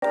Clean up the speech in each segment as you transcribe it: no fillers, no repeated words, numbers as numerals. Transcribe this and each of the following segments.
Your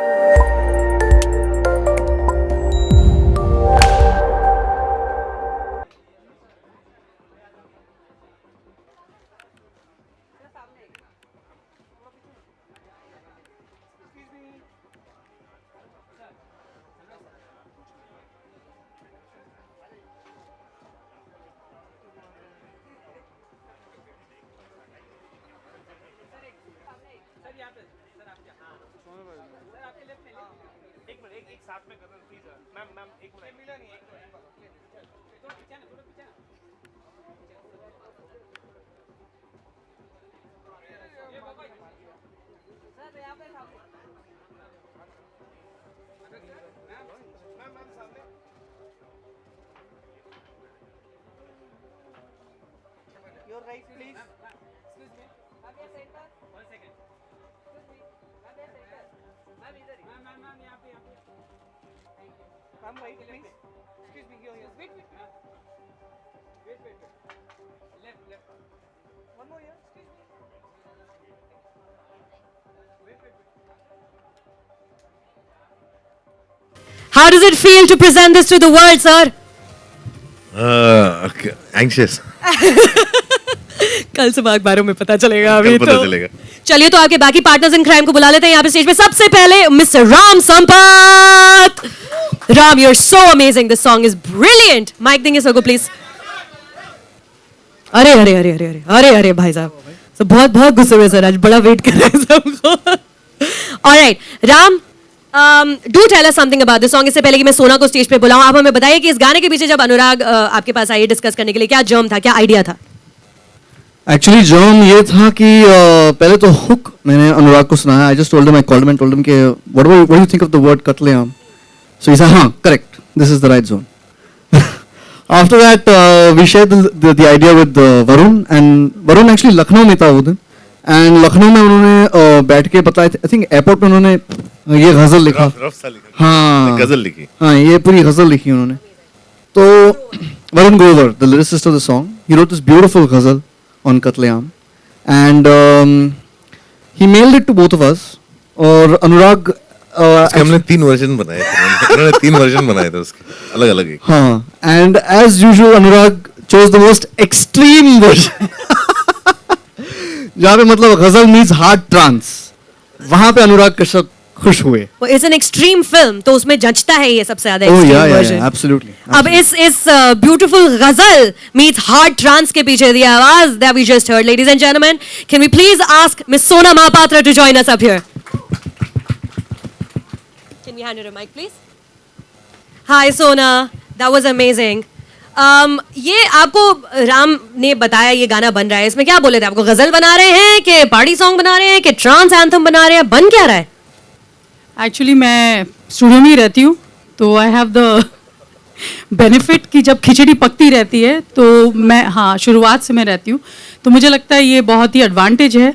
right, please. Excuse me. Ma'am, your center. 1 second. Excuse me. Ma'am, your center. Ma'am, इधर ही. Ma'am, यहाँ पे. Thank you. Ma'am, right, please. Excuse me, here. Wait. Wait. Left. One more here. Excuse me. Wait. How does it feel to present this to the world, sir? Anxious. कल से अखबारों में पता चलेगा अभी कल पता चलेगा। चलिए तो आपके बाकी पार्टनर्स इन क्राइम को बुला लेते हैं यहाँ पे स्टेज पे। सबसे पहले mister Ram Sampat. Ram, you're so amazing. This song is brilliant. Mike देंगे सर को प्लीज। अरे भाई साहब, तो बहुत गुस्से में सर, आज बड़ा वेट कर रहे हैं सबको। Alright Ram, do tell us something about this song. इससे पहले कि मैं सोना को स्टेज पे बुलाऊं, आप हमें बताइए कि इस गाने के पीछे जब अनुराग आपके पास आए डिस्कस करने के लिए, क्या जर्म था, क्या आइडिया था? एक्चुअली जर्म ये था कि पहले तो हुक मैंने अनुराग को सुनाया। I just told him, I called him and told him कि what do you think of the word कत्लेआम? सो ही सेड हाँ correct, this is the right zone. After that we shared the idea with Varun, and Varun actually Lucknow में था वो दिन, and Lucknow में उन्होंने बैठ के बताया, आई थिंक एयरपोर्ट में उन्होंने ये गजल लिखा। हाँ, गजल लिखी। हाँ, ये पूरी गजल लिखी उन्होंने। तो Varun Grover, the lyricist of the song, he wrote this beautiful गजल on Katleam, and he mailed it to both of us. और अनुराग हमने 3 वर्जन बनाए थे, उन्होंने 3 वर्जन बनाए थे उसके अलग-अलग। हाँ, and as usual Anurag chose the most extreme version जहाँ पे मतलब गजल means hard trance, वहाँ पे अनुराग कश्यप खुश हुए। इट्स एन एक्सट्रीम फिल्म, तो उसमें जचता है ये सबसे ज्यादा Oh extreme yeah, version. absolutely. अब इस ब्यूटीफुल गजल मीट्स हार्ड ट्रांस के पीछे दी आवाज that we just heard, ladies and gentlemen, can we please ask Miss Sona Mahapatra to join us up here? Can we hand her a mic, please? Hi Sona, that was amazing. ये आपको राम ने बताया ये गाना बन रहा है, इसमें क्या बोले थे आपको? गजल बना रहे हैं कि पार्टी सॉन्ग बना रहे हैं कि ट्रांस एंथम बना रहे हैं, बन क्या रहा है? एक्चुअली मैं स्टूडियो में ही रहती हूँ, तो आई हैव द बेनिफिट कि जब खिचड़ी पकती रहती है तो मैं, हाँ, शुरुआत से मैं रहती हूँ, तो मुझे लगता है ये बहुत ही एडवांटेज है।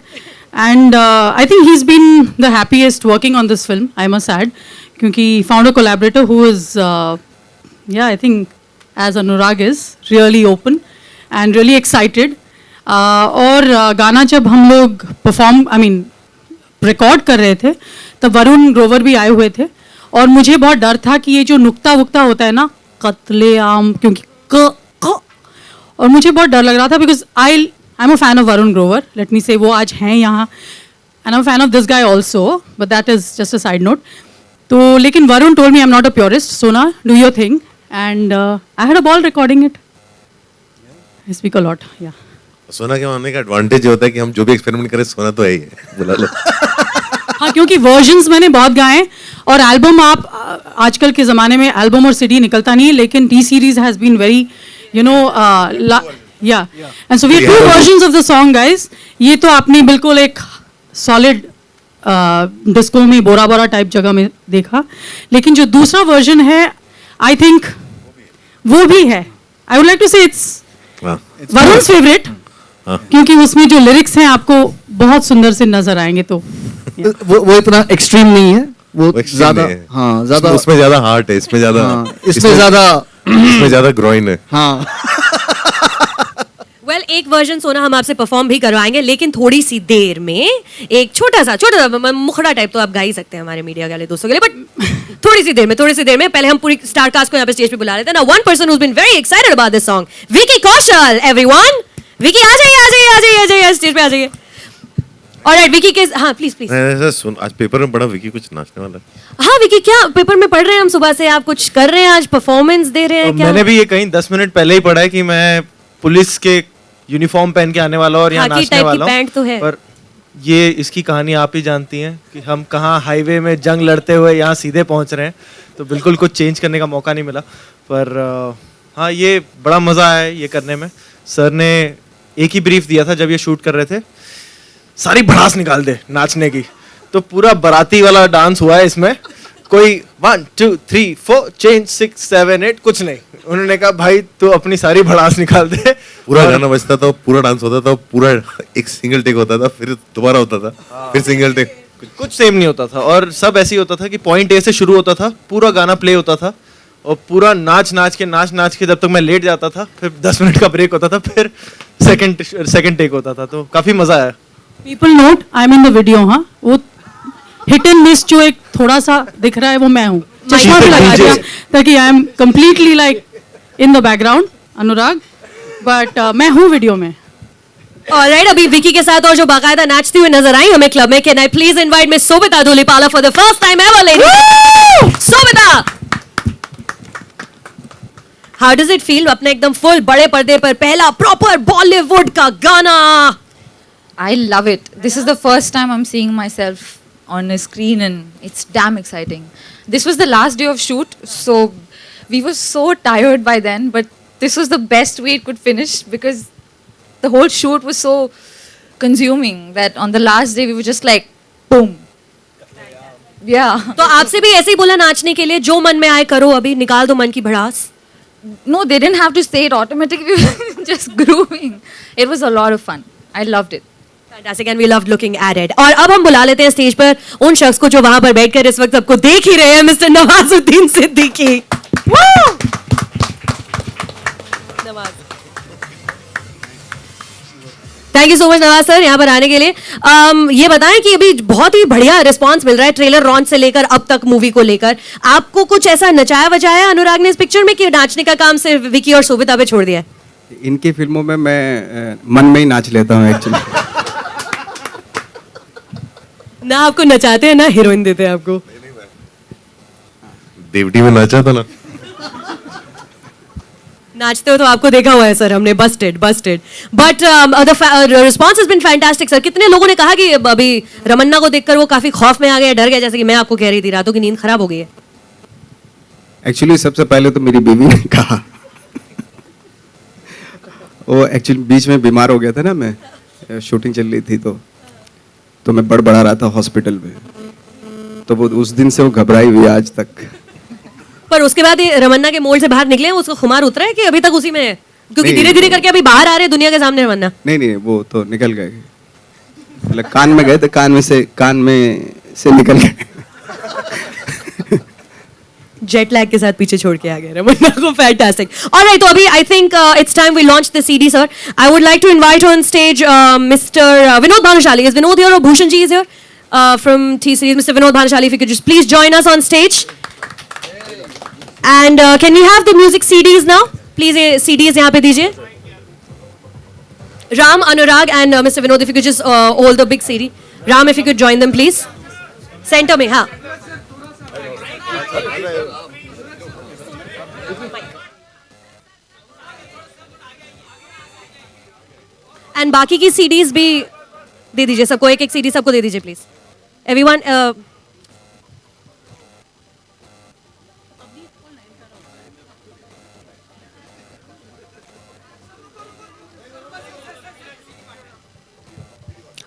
And I think he is been the happiest working on this film, I must add, क्योंकि found a collaborator who is yeah I think as Anurag is really open and really excited. और गाना जब हम लोग perform, I mean record कर रहे थे, तब वरुण ग्रोवर भी आए हुए थे, और मुझे बहुत डर था कि ये जो नुक्ता वुक्ता होता है ना, कत्लेआम, क्योंकि और मुझे बहुत डर लग रहा था, because I am a fan of Varun Grover, let me say, वो आज हैं यहाँ, and I am fan of this guy also, but that is just a side note. तो लेकिन Varun told me I am not a purist, Sona do your thing, and I had a ball recording it. I speak a lot, yeah. Sona के मानने का advantage होता है कि हम जो भी एक्सपेरिमेंट करें, सोना तो है ही है, बुला लो। हाँ, क्योंकि वर्जन्स मैंने बहुत गाए, और एल्बम, आप आजकल के ज़माने में एल्बम और सीडी निकलता नहीं है, लेकिन T Series has been very, you know, yeah, and so we have 2 versions of the song guys. ये तो आपने बिल्कुल एक सॉलिड डिस्को में बोरा टाइप जगह में देखा, लेकिन जो दूसरा वर्जन है, आई थिंक वो भी है, आई वुड लाइक टू से इट्स वरुण's फेवरेट, क्योंकि उसमें जो लिरिक्स हैं आपको बहुत सुंदर से नजर आएंगे। तो वो इतना एक्सट्रीम नहीं है, वो ज्यादा, हाँ, ज्यादा, उसमें ज्यादा हार्ट है, इसमें ज्यादा, इसमें ज्यादा ग्रोइन है। हाँ। वेल एक वर्जन सोना हम आपसे परफॉर्म भी करवाएंगे, लेकिन थोड़ी सी देर में एक छोटा सा मुखड़ा टाइप तो आप गा ही सकते हैं हमारे मीडिया वाले दोस्तों के लिए, बट थोड़ी सी देर में पहले हम पूरी स्टार कास्ट को यहाँ पे स्टेज पे बुला लेते हैं ना. One person who been very excited about this song, Vicky Kaushal. Everyone, Vicky आ जाइए स्टेज पे आ जाइए. ऑलराइट विकी के, हाँ प्लीज प्लीज. मैंने ऐसा सुन, आज पेपर में पढ़ा विकी कुछ नाचने वाला है. हाँ विकी, क्या पेपर में पढ़ रहे हैं हम सुबह से? आप कुछ कर रहे हैं आज, परफॉर्मेंस दे रहे हैं क्या? मैंने भी ये कहीं 10 मिनट पहले ही पढ़ा है कि मैं पुलिस के यूनिफॉर्म पहन के आने वाला हूँ और यहाँ खाकी नाचने टाइप की वाला पैंट तो है. हूँ. पर ये इसकी कहानी आप ही जानती हैं कि हम कहाँ हाईवे में जंग लड़ते हुए यहाँ सीधे पहुँच रहे हैं, तो बिल्कुल कुछ चेंज करने का मौका नहीं मिला. पर हाँ, ये बड़ा मज़ा आया ये करने में. सर ने एक ही ब्रीफ दिया था जब ये शूट कर रहे थे, सारी भड़ास निकाल दे नाचने की. तो पूरा बाराती वाला डांस हुआ है इसमें. कोई 1 2 3 4 चेंज 6 7 8 कुछ नहीं. उन्होंने कहा भाई तू अपनी सारी भड़ास निकाल दे. पूरा गाना बजता था, पूरा डांस होता था, पूरा एक सिंगल टेक होता था, फिर दोबारा होता था, फिर सिंगल टेक. कुछ सेम नहीं होता था और सब ऐसे ही होता था कि पॉइंट ए से शुरू होता था, पूरा गाना प्ले होता था और पूरा नाच नाच के जब तक मैं लेट जाता था, फिर 10 मिनट का ब्रेक होता था, फिर सेकंड टेक होता था. तो काफी मजा आया. People note I am in the video. हाँ, वो हिट एंड मिस जो एक थोड़ा सा दिख रहा है वो मैं हूँ. चश्मा भी लगा दिया ताकि I am completely like in the background Anurag, but मैं हूँ वीडियो में. ऑलराइट, अभी विकी के साथ और जो बाकायदा नाचती हुई नजर आई हमें क्लब में, can I please invite miss Sobhita Dhulipala for the first time ever ladies. Sobhita, how does it feel अपने एकदम फुल बड़े पर्दे पर पहला प्रॉपर बॉलीवुड का गाना? I love it. This is the first time I'm seeing myself on a screen and it's damn exciting. This was the last day of shoot, so we were so tired by then, but this was the best way it could finish because the whole shoot was so consuming that on the last day we were just like, boom. Yeah. तो आपसे भी ऐसे ही बोला नाचने के लिए, जो मन में आए करो, अभी निकाल दो मन की भड़ास. No, they didn't have to say it automatically. We were just grooving. It was a lot of fun. I loved it. Fantastic, and we loved looking at it. और अब हम बुला लेते हैं स्टेज पर उन शख्स को जो वहां पर बैठकर इस वक्त सबको देख ही रहे हैं, mister Nawazuddin Siddiqui. Thank you so much Nawaz sir यहाँ पर आने के लिए. ये बताएं कि अभी बहुत ही बढ़िया रिस्पांस मिल रहा है ट्रेलर लॉन्च से लेकर अब तक मूवी को लेकर. आपको कुछ ऐसा नचाया वचाया अनुराग ने इस पिक्चर में कि नाचने का काम सिर्फ विकी और सोबिता पे छोड़ दिया है? इनकी फिल्मों में मैं मन में ही नाच लेता हूँ एक्चुअली. ना आपको नचाते हैं ना हीरोइन देते हैं आपको. देवटी में नाचा था ना. नाचते हो तो आपको देखा हुआ है सर हमने. Busted but the response has been fantastic sir. कितने लोगों ने कहा कि अभी रमन्ना को देखकर वो काफी खौफ में आ गया, डर गया, जैसे कि मैं आपको कह रही थी रातों की नींद खराब हो गई है. एक्चुअली सबसे पहले तो मेरी बीवी ने कहा. वो एक्चुअली बीच में बीमार हो गया था ना, मैं शूटिंग चल रही थी तो मैं बड़बड़ा रहा था हॉस्पिटल में, तो वो उस दिन से वो घबराई हुई आज तक. पर उसके बाद ये रमन्ना के मोल्ड से बाहर निकले हैं, उसका खुमार उतरा है कि अभी तक उसी में है? क्योंकि नहीं, धीरे धीरे करके अभी बाहर आ रहे हैं दुनिया के सामने रमन्ना. नहीं वो तो निकल गए. मतलब कान में गए थे, कान में से निकल गए. जेट लैग के साथ पीछे छोड़ के आ गए रमन्ना को. फैंटास्टिक. ऑलराइट, तो अभी I think it's time we launch the CD sir. I would like to invite on stage mister Vinod Bhanushali. Is Vinod here और Bhushan ji is here from T Series. Mister Vinod Bhanushali, if you could just please join us on stage. And can we have the music CDs now please? ये CDs यहाँ पे दीजिए. Ram, Anurag and mister Vinod, if you could just hold the big CD. Ram, if you could join them please centre में. हाँ, and बाकी की CDs भी दे दीजिए सबको. एक सीडी सबको दे दीजिए please. Everyone,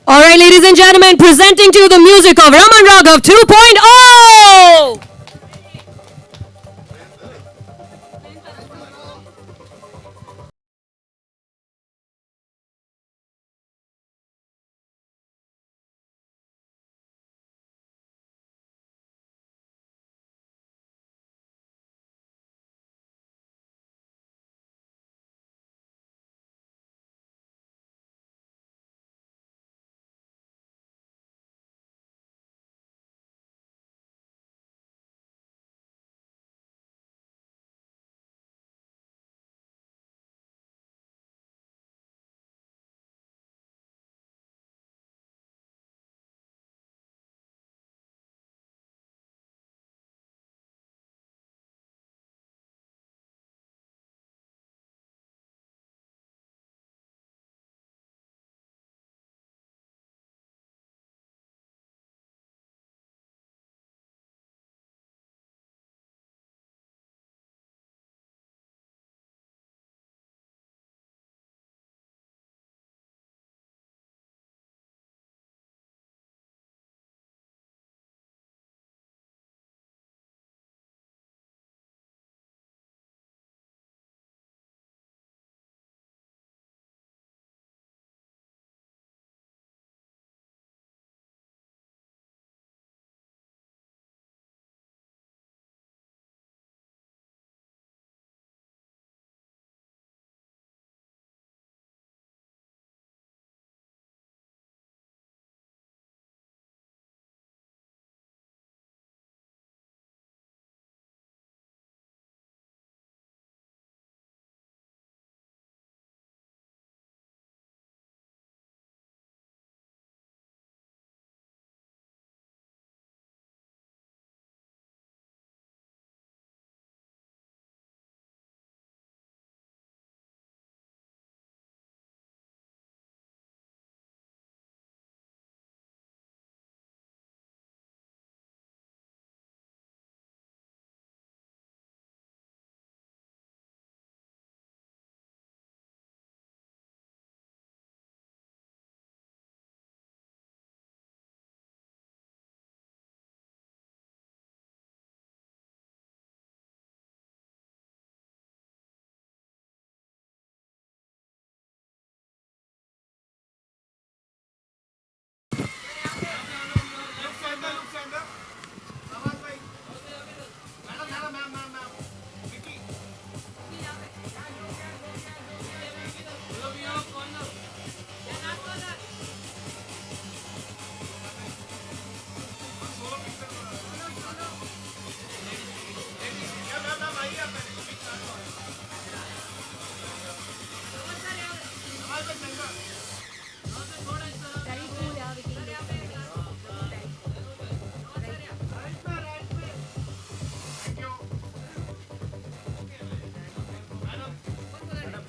all right, ladies and gentlemen, presenting to you the music of Raman Raghav 2.0.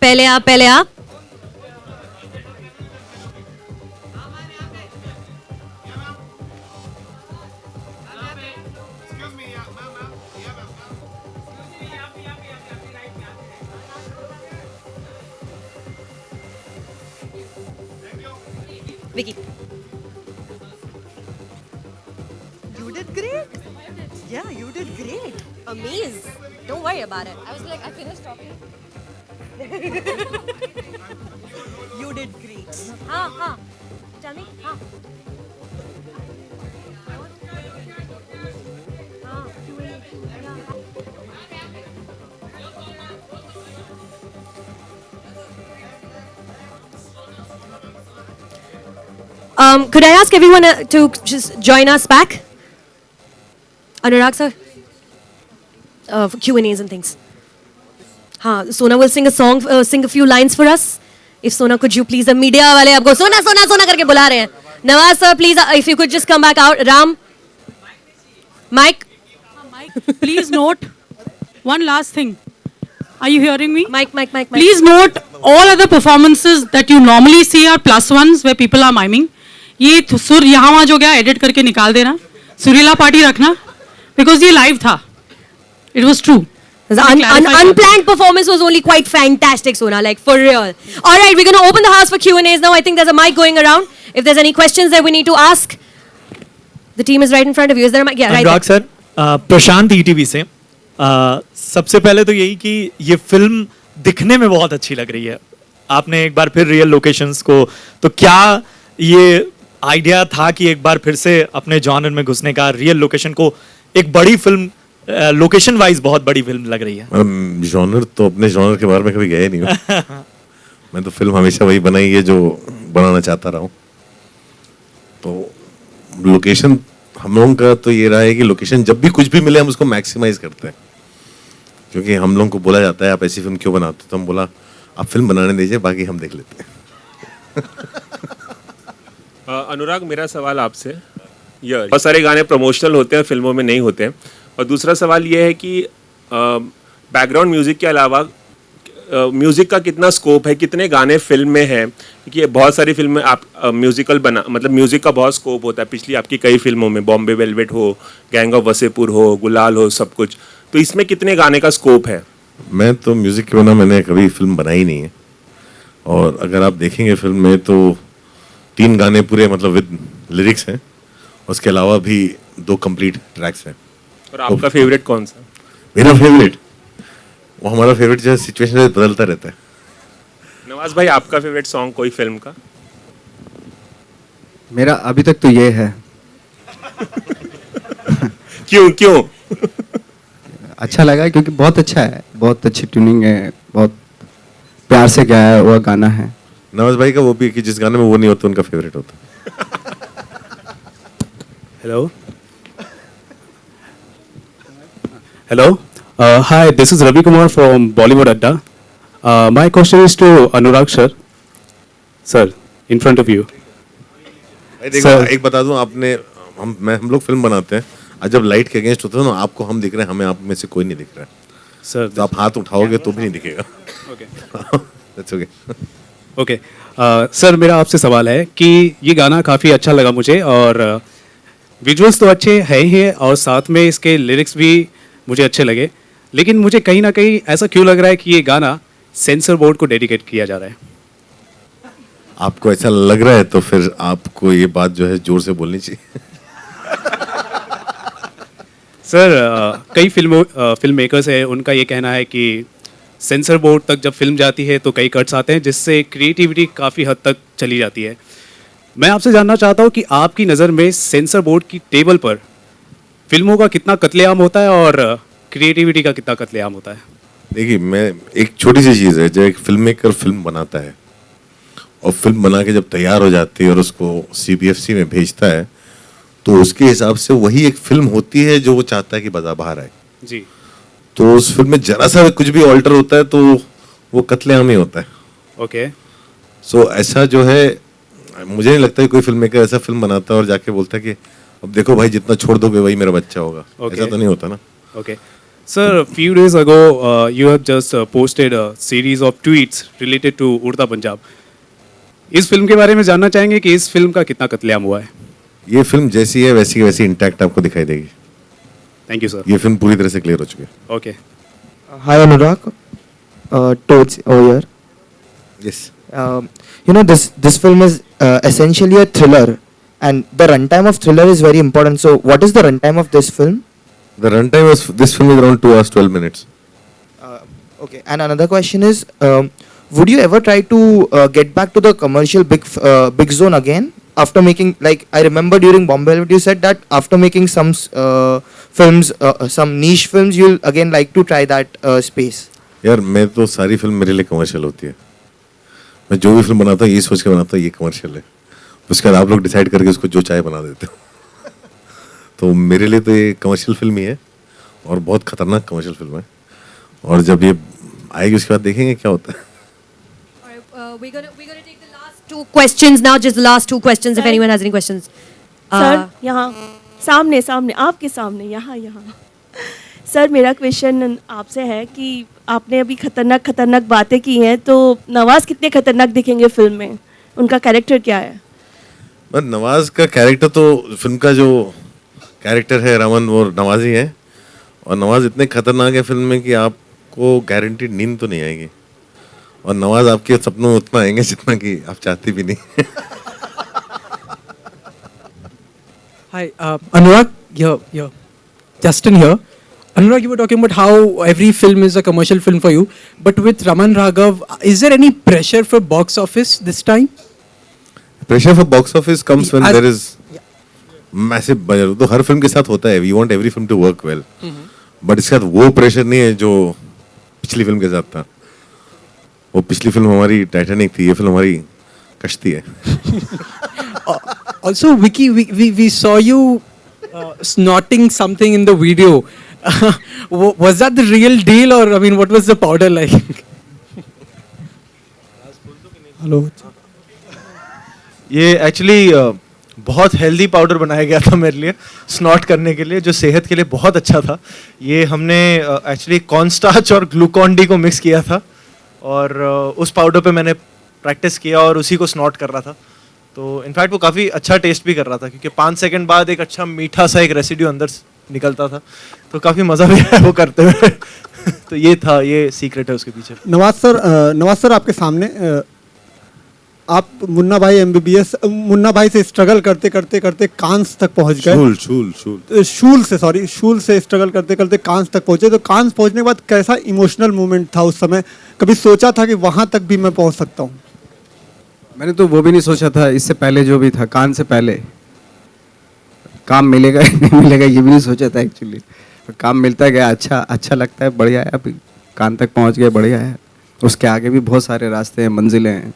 पहले आप Vicky. You did great. Yeah, you did great. Amazed. Don't worry about it. I was like, I finished talking. You did great. हाँ. Tell me. हाँ. Could I ask everyone to just join us back? Anurag sir? For Q&As and things. हाँ, Sona will sing a song, sing a few lines for us. If Sona, could you please, the media वाले आपको Sona करके बुला रहे हैं. Nawaz sir, please, if you could just come back out. Ram? Mike? Mike, please note one last thing. Are you hearing me? Mike. Please note all other performances that you normally see are plus ones where people are miming. ये सुर यहाँ वहाँ जो गया edit करके निकाल देना. सुरीला पार्टी रखना because ये live था. It was true. The unplanned performance was only quite fantastic, Sona, like for real. All right, we're going to open the house for Q&As now. I think there's a mic going around. If there's any questions that we need to ask, the team is right in front of you. Is there a mic? Yeah, right Anurag there. Sir, Prashant ETV से सबसे पहले तो यही कि ये film दिखने में बहुत अच्छी लग रही है. आपने एक बार फिर रियल लोकेशंस को, तो क्या ये आइडिया था कि एक बार फिर से अपने जॉनर में घुसने का, रियल लोकेशन को एक बड़ी फिल्म, लोकेशन वाइज बहुत बड़ी फिल्म लग रही है. जॉनर तो अपने जॉनर के बारे में कभी गए नहीं हूँ. मैं तो फिल्म हमेशा वही बनाई है जो बनाना चाहता रहा हूँ. तो लोकेशन हम लोगों का तो ये रहा है कि लोकेशन जब भी कुछ भी मिले हम उसको मैक्सिमाइज करते हैं, क्योंकि हम लोगों को बोला जाता है आप ऐसी फिल्म क्यों बनाते हो, तो हम बोला आप फिल्म बनाने दीजिए, बाकी हम देख लेते हैं. अनुराग, मेरा सवाल आपसे, ये बहुत सारे गाने प्रमोशनल होते हैं, फिल्मों में नहीं होते हैं. और दूसरा सवाल ये है कि बैकग्राउंड म्यूजिक के अलावा म्यूजिक का कितना स्कोप है, कितने गाने फिल्म में हैं, क्योंकि बहुत सारी फिल्में आप म्यूजिकल बना, मतलब म्यूजिक का बहुत स्कोप होता है. पिछली आपकी कई फिल्मों में बॉम्बे वेलवेट हो, गैंग ऑफ वसेपुर हो, गुलाल हो, सब कुछ, तो इसमें कितने गाने का स्कोप है? मैं तो म्यूजिक के बिना मैंने कभी फिल्म बनाई नहीं है. और अगर आप देखेंगे फिल्म में तो 3 गाने पूरे मतलब विद लिरिक्स हैं, उसके अलावा भी 2 कंप्लीट ट्रैक्स हैं. और आपका फेवरेट कौन सा? मेरा फेवरेट, वो हमारा फेवरेट जो है सिचुएशन बदलता रहता है. नवाज भाई, आपका फेवरेट सॉन्ग कोई फिल्म का? मेरा अभी तक तो ये है. क्यों? अच्छा लगा क्योंकि बहुत अच्छा है, बहुत अच्छी ट्यूनिंग है, बहुत प्यार से गाया हुआ गाना है. नवाज भाई का वो भी कि जिस गाने में वो नहीं होता उनका फेवरेट होता. Hello. Hi, this is Ravi Kumar from Bollywood Adda. My question is to Anurag sir. Sir, in front of you. देखो, एक बता दूं, आपने हम लोग फिल्म बनाते हैं, और जब लाइट के अगेंस्ट होते हैं ना, आपको हम दिख रहे हैं, हमें आप में से कोई नहीं दिख रहा है. Sir, तो आप हाथ उठाओगे तो भी नहीं दिखेगा. Okay. That's okay. Okay. Sir, मेरा आपसे सवाल है कि ये गाना काफ़ी अच्छा लगा मुझे, और विजुअल्स तो अच्छे हैं ही, और साथ में इसके लिरिक्स भी मुझे अच्छे लगे, लेकिन मुझे कहीं ना कहीं ऐसा क्यों लग रहा है कि ये गाना सेंसर बोर्ड को डेडिकेट किया जा रहा है? आपको ऐसा लग रहा है तो फिर आपको ये बात जो है जोर से बोलनी चाहिए. सर, कई फिल्म मेकर्स हैं, उनका ये कहना है कि सेंसर बोर्ड तक जब फिल्म जाती है तो कई कट्स आते हैं, जिससे क्रिएटिविटी काफ़ी हद तक चली जाती है. मैं आपसे जानना चाहता हूँ कि आपकी नज़र में सेंसर बोर्ड की टेबल पर फिल्मों का कितना कत्लेआम होता है और क्रिएटिविटी का कितना कत्लेआम होता है? देखिए, मैं एक छोटी सी चीज़ है, जब एक फिल्म मेकर फिल्म बनाता है और फिल्म बना के जब तैयार हो जाती है और उसको CBFC में भेजता है, तो उसके हिसाब से वही एक फिल्म होती है जो वो चाहता है कि बाहर आए. जी. तो उस फिल्म में जरा सा कुछ भी ऑल्टर होता है तो वो कत्लेआम ही होता है. ओके. सो ऐसा जो है, मुझे नहीं लगता है कोई फिल्म मेकर ऐसा फिल्म बनाता है और जाके बोलता है कि अब देखो भाई, जितना छोड़ दोगे वही मेरा बच्चा होगा. ऐसा तो नहीं होता ना. Okay. Sir, a few days ago, you have just posted a series of tweets related to उड़ता पंजाब. इस फिल्म के बारे में जानना चाहेंगे कि इस फिल्म का कितना कत्लेआम हुआ है. ये फिल्म जैसी है वैसी की वैसी इंटैक्ट आपको दिखाई देगी. Thank you, sir. ये फिल्म पूरी तरह से क्लियर हो चुकी है. Okay. Hi Anurag, Toads over here. Yes. You know this film is essentially a thriller, and the runtime of thriller is very important. So what is the runtime of this film? The runtime of this film is around 2 hours 12 minutes. Okay. And another question is, would you ever try to get back to the commercial big zone again after making, like I remember during Bombay you said that after making some films, some niche films, you'll again like to try that space. यार मैं तो सारी film मेरे लिए commercial होती है. मैं जो भी फिल्म बनाता हूँ ये सोच के बनाता हूँ ये कमर्शियल है. उसके बाद आप लोग डिसाइड करके उसको जो चाहे बना देते हो. तो मेरे लिए तो ये कमर्शियल फिल्म ही है और बहुत खतरनाक कमर्शियल फिल्म है. और जब ये आएगी उसके बाद देखेंगे क्या होता है. We're gonna take the last 2 questions now. Just the last 2 questions. If anyone has any questions. Sir यहाँ सामने आपके सामने यहाँ सर मेरा क्वेश्चन आपसे है कि आपने अभी खतरनाक बातें की हैं, तो नवाज कितने खतरनाक दिखेंगे फिल्म में, उनका कैरेक्टर क्या है? पर नवाज का कैरेक्टर तो फिल्म का जो कैरेक्टर है रमन वो नवाज ही है. और नवाज इतने खतरनाक है फिल्म में कि आपको गारंटीड नींद तो नहीं आएगी. और नवाज आपके सपनों में उतना आएंगे जितना कि आप चाहती भी नहीं. Hi, Anurag, here. Justin here. Anurag, you were talking about how every film is a commercial film for you, but with Raman Raghav, is there any pressure for box office this time? Pressure for box office comes when there is massive budget. तो हर film के साथ होता है. We want every film to work well. But इसके साथ वो pressure नहीं है जो पिछली फिल्म के साथ था. वो पिछली फिल्म हमारी टाइटैनिक थी, ये फिल्म हमारी कश्ती है. Also, Vicky, we saw you snorting something in the video. Was that the real deal, or I mean, what was the powder like? Hello. ये एक्चुअली बहुत हेल्दी पाउडर बनाया गया था मेरे लिए स्नॉट करने के लिए, जो सेहत के लिए बहुत अच्छा था. ये हमने एक्चुअली कॉर्नस्टार्च और ग्लूकॉन डी को मिक्स किया था और उस पाउडर पे मैंने प्रैक्टिस किया और उसी को स्नॉट कर रहा था. तो इनफैक्ट वो काफ़ी अच्छा टेस्ट भी कर रहा था क्योंकि 5 सेकंड बाद एक अच्छा मीठा सा एक रेसिड्यू अंदर निकलता था. तो काफ़ी मज़ा भी आया वो करते हुए. तो ये सीक्रेट है उसके पीछे. नवाज सर आपके सामने आप मुन्ना भाई MBBS मुन्ना भाई से स्ट्रगल करते करते कांस तक पहुंच गए. शूल से स्ट्रगल करते करते कांस तक पहुंचे. तो कांस पहुंचने के बाद कैसा इमोशनल मोमेंट था उस समय? कभी सोचा था कि वहां तक भी मैं पहुंच सकता हूं? मैंने तो वो भी नहीं सोचा था. इससे पहले जो भी था, कान से पहले काम मिलेगा नहीं मिलेगा ये भी नहीं सोचा था एक्चुअली. काम मिलता गया, अच्छा लगता है, बढ़िया है. अभी कान तक पहुंच गए, बढ़िया है. उसके आगे भी बहुत सारे रास्ते हैं, मंजिलें हैं.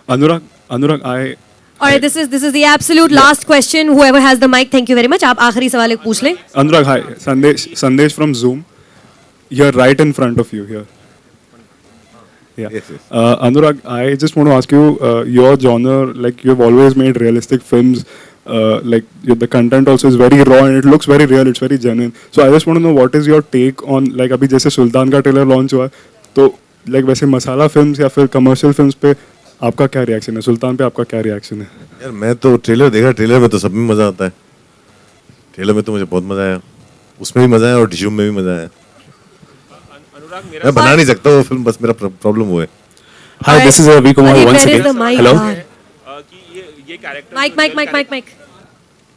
Anurag, All right, this is the absolute last question. Whoever has the mic, thank you very much. आप आखिरी सवाल एक पूछ लें. Anurag, hi. Sandesh from Zoom. You're right in front of you here. Yeah. Yes. Anurag, I just want to ask you, your genre, like you've always made realistic films. Like the content also is very raw and it looks very real. It's very genuine. So I just want to know what is your take on, like अभी जैसे सुल्तान का trailer launch हुआ है, तो like वैसे मसाला films या फिर commercial films पे आपका क्या रिएक्शन है? सुल्तान पे आपका क्या रिएक्शन है? यार मैं तो ट्रेलर देखा. ट्रेलर में तो सब में मजा आता है. ट्रेलर में तो मुझे बहुत मजा आया. उसमें भी मजा आया और डिशूम में भी मजा आया. मैं बना नहीं सकता वो फिल्म, बस मेरा प्रॉब्लम वो है. Hi, this is Ravi Kumar once again. Hello. ये कैरेक्टर माइक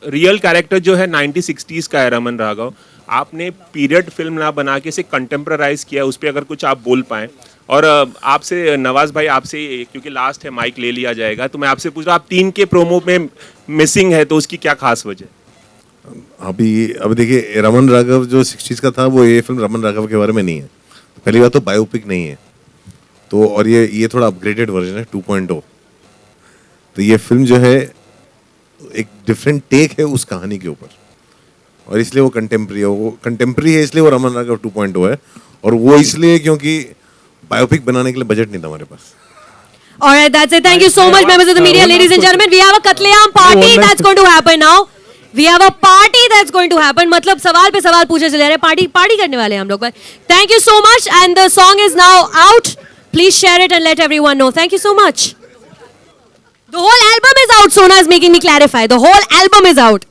रियल कैरेक्टर जो है 90-60s का है रमन राघव. आपने पीरियड फिल्म ना बना के इसे कंटेम्पराइज किया. उस पर अगर कुछ आप बोल पाएं. और आपसे नवाज भाई, आपसे क्योंकि लास्ट है माइक ले लिया जाएगा, तो मैं आपसे पूछ रहा हूँ, आप 3 के प्रोमो में मिसिंग है, तो उसकी क्या खास वजह? अभी देखिए, रमन राघव जो 60s का था वो ये फिल्म रमन राघव के बारे में नहीं है. पहली बात तो बायोपिक नहीं है, तो और ये थोड़ा अपग्रेडेड वर्जन है 2.0. तो ये फिल्म जो है एक डिफरेंट टेक है उस कहानी के ऊपर, और इसलिए वो कंटेम्प्रेरी है, इसलिए वो रमन राघव 2.0 है. और वो इसलिए क्योंकि बायोपिक बनाने के लिए बजट नहीं था हमारे पास. All right, that's it. Thank you so much, members of the media, ladies and gentlemen. We have a Katleam party that's going to happen now. We have a party that's going to happen. मतलब सवाल पे सवाल पूछे चले जा रहे हैं. Party करने वाले हैं हम लोग. Thank you so much, and the song is now out. Please share it and let everyone know. Thank you so much. The whole album is out. Sona is making me clarify. The whole album is out.